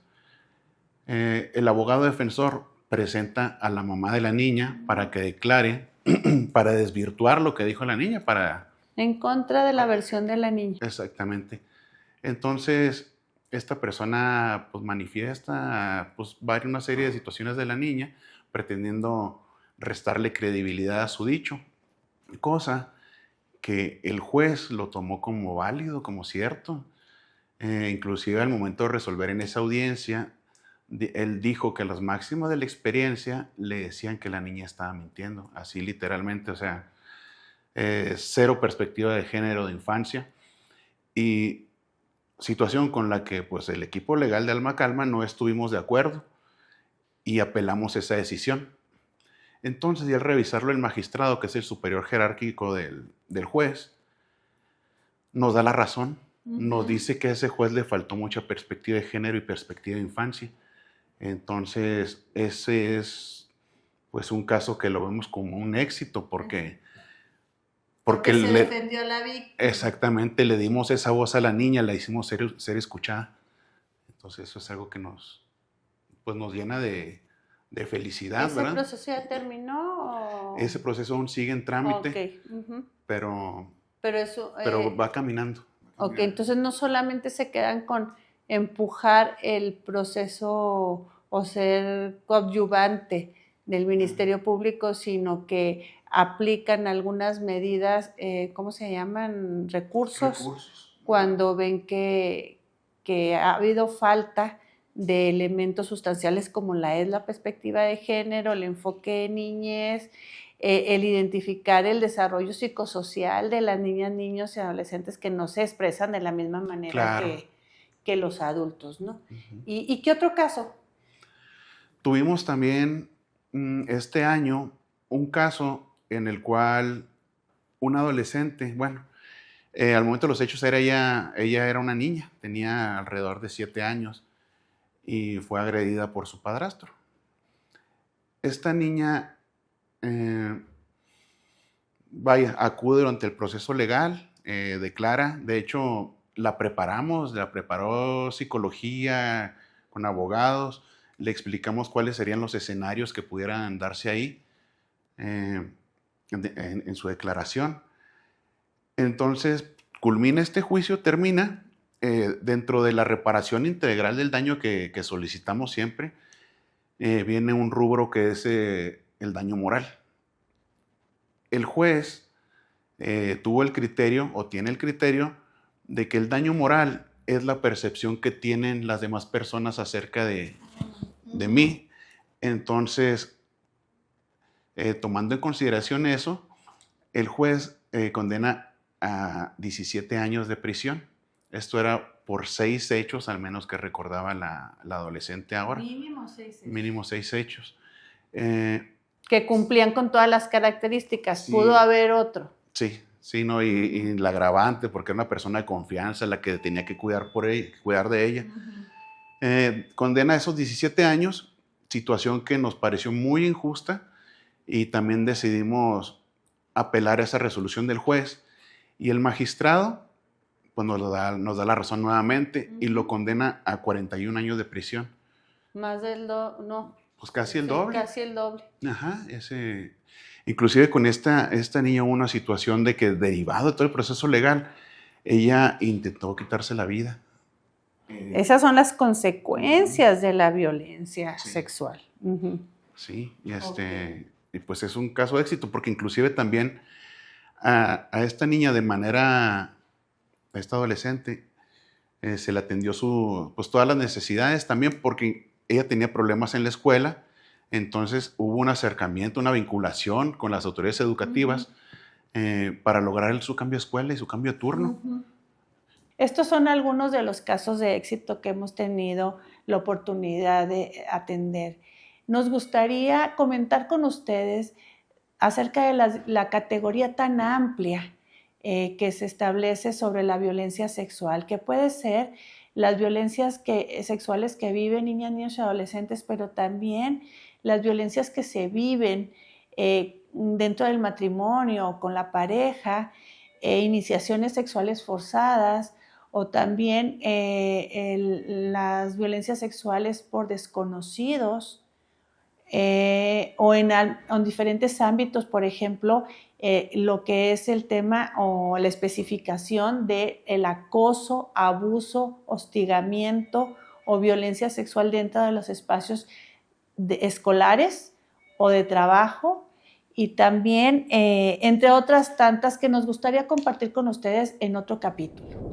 el abogado defensor presenta a la mamá de la niña para que declare, para desvirtuar lo que dijo la niña, En contra de la versión de la niña. Exactamente. Entonces, esta persona pues manifiesta pues una serie de situaciones de la niña, pretendiendo restarle credibilidad a su dicho, cosa que el juez lo tomó como válido, como cierto. Inclusive al momento de resolver en esa audiencia, él dijo que los máximos de la experiencia le decían que la niña estaba mintiendo, así literalmente, o sea, cero perspectiva de género de infancia, y situación con la que pues el equipo legal de Alma Calma no estuvimos de acuerdo y apelamos esa decisión. Entonces, y al revisarlo el magistrado, que es el superior jerárquico del juez, nos da la razón. Nos dice que a ese juez le faltó mucha perspectiva de género y perspectiva de infancia. Entonces, ese es pues un caso que lo vemos como un éxito porque se defendió a la víctima. Exactamente, le dimos esa voz a la niña, la hicimos ser escuchada. Entonces, eso es algo que nos llena de felicidad, ¿verdad? ¿Ese proceso ya terminó? Ese proceso aún sigue en trámite, okay. pero va caminando. Ok, entonces no solamente se quedan con empujar el proceso o ser coadyuvante del Ministerio Público, sino que aplican algunas medidas, ¿cómo se llaman? Recursos. Cuando ven que ha habido falta de elementos sustanciales como es la perspectiva de género, el enfoque de niñez, el identificar el desarrollo psicosocial de las niñas, niños y adolescentes que no se expresan de la misma manera claro. que los adultos, ¿no? ¿Y qué otro caso? Tuvimos también este año un caso en el cual un adolescente, al momento de los hechos ella era una niña, tenía alrededor de 7 años y fue agredida por su padrastro. Esta niña acude durante el proceso legal, declara, de hecho la preparó psicología con abogados, le explicamos cuáles serían los escenarios que pudieran darse ahí en su declaración. Entonces, culmina este juicio, termina dentro de la reparación integral del daño que solicitamos siempre, viene un rubro que es el daño moral. El juez tuvo el criterio o tiene el criterio de que el daño moral es la percepción que tienen las demás personas acerca de mí. Entonces, tomando en consideración eso, el juez condena a 17 años de prisión. Esto era por 6 hechos, al menos que recordaba la adolescente ahora. Mínimo 6 hechos. Mínimo 6 hechos. Que cumplían con todas las características. Sí, pudo haber otro. Sí, no, y la agravante, porque era una persona de confianza la que tenía que cuidar de ella. Condena a esos 17 años, situación que nos pareció muy injusta, y también decidimos apelar a esa resolución del juez, y el magistrado pues nos da la razón nuevamente y lo condena a 41 años de prisión. Más del no. Pues casi el Sí, doble. casi el doble. Ajá, inclusive con esta niña hubo una situación de que derivado de todo el proceso legal, ella intentó quitarse la vida. Esas son las consecuencias de la violencia Sí. sexual. Ujú. Sí, Ok. y pues es un caso de éxito, porque inclusive también a esta niña a esta adolescente, se le atendió pues todas las necesidades también, porque ella tenía problemas en la escuela, entonces hubo un acercamiento, una vinculación con las autoridades educativas para lograr su cambio de escuela y su cambio de turno. Ujú. Estos son algunos de los casos de éxito que hemos tenido la oportunidad de atender. Nos gustaría comentar con ustedes acerca de la categoría tan amplia que se establece sobre la violencia sexual, que puede ser las violencias sexuales que viven niñas, niños y adolescentes, pero también las violencias que se viven dentro del matrimonio, con la pareja, iniciaciones sexuales forzadas, o también las violencias sexuales por desconocidos, o en diferentes ámbitos, por ejemplo, lo que es el tema o la especificación del acoso, abuso, hostigamiento o violencia sexual dentro de los espacios escolares o de trabajo, y también entre otras tantas que nos gustaría compartir con ustedes en otro capítulo.